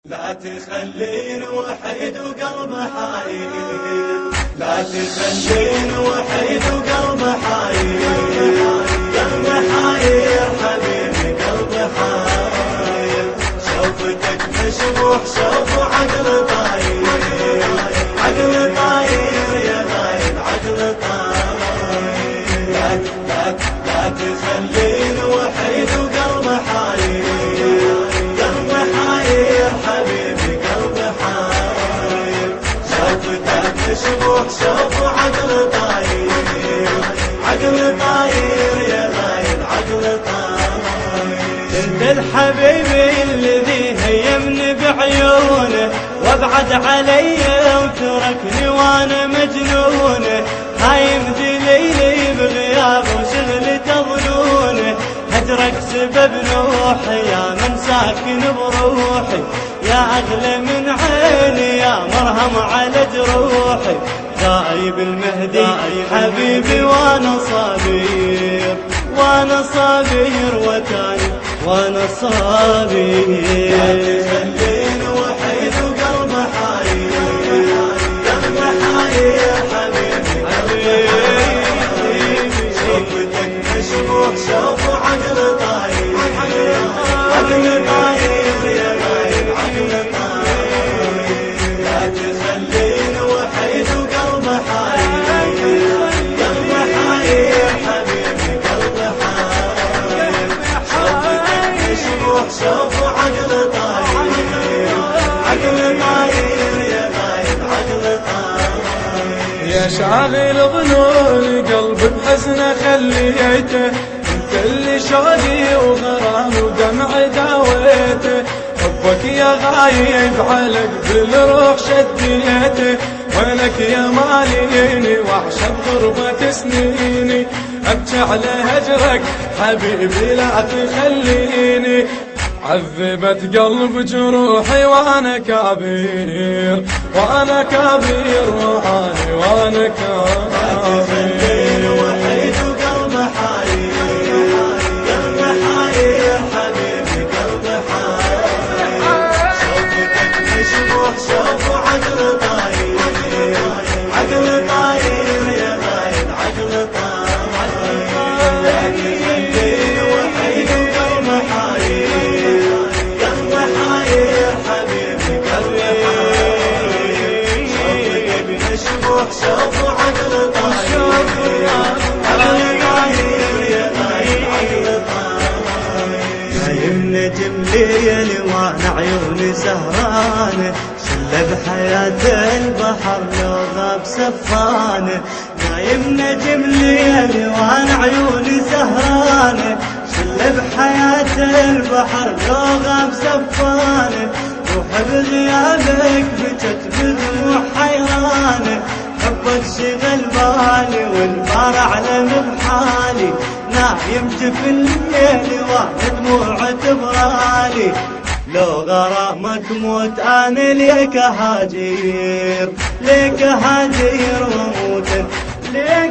لا تخلين وحيد وقلب حاير، لا تخلين وحيد وقلب حاير، قلب حاير حبيبي قلب حاير، شوفتك مشبوح شوف عقل طاير، عقل طاير يا غايب عقل طاير، لا تخلين وحيد وقلب حاير، قلب حاير حبيبي قلب حاير، شوفتك مشبوح شوف عقل طاير، عقل طاير يا غايب عقل طاير. انت الحبيب الذي هيمني بعيونه وابعد علي وتركني وانا مجنونه، هايم دليلي بغياب وشغلي تظنونه، هجرك سبب نوحي يا من ساكن بروحي، يا اغلى من عيني يا مرهم على جروحي، غايب المهدي حبيبي وانا صابير، وانا صابير وتاني وانا صابير. لا تخلين وحيد وقلب حاير، قلب حاير حبيبي قلب حاير، شوفتك مشبوح شوف عقل طاير، عقل طاير يا غايب عقل طاير. لا تخلين وحيد وقلب حاير، قلب حاير حبيبي قلب حاير، شوفتك مشبوح شوف عقل طاير، عقل طاير يا غايب عقل طاير. يا شاغل ظنون قلب بحزنه خليته، انت اللي شوقي وغرام ودمع داويته، حبك يا غايب على قبل الروح شديته، وينك يا ماليني وحشة غربة سنيني، ابكي على هجرك حبيبي لا تخليني، عذبت قلب جروحي وانا كبير، وانا كبير وعاني وانا كبير. وحيد وقلب حاير، قلب حاير حبيبي قلب حاير، شوفتك مشبوح شوف عقل طاير، عقل طاير يا غايب عقل طاير. لا تخلين وحيد وقلب حاير، قلب حاير حبيبي قلب حاير، شوفتك مشبوح شوف عقل طاير، عقل طاير يا غايب عقل طاير. نايم نجم ليل وانا عيوني سهرانه، شله بحياة البحر لو غاب سفانه، نايم نجم ليل وانا عيوني سهرانه، شله بحياة البحر لو غاب سفانه، روح بغيابك بكت بدموع حيرانه، حبك شغل بالي والبار اعلم بحالي، نايم جف الليل وانا دموع تبرالي، لو غرامك موت انا ليك هاجير، ليك هاجير واموت ليك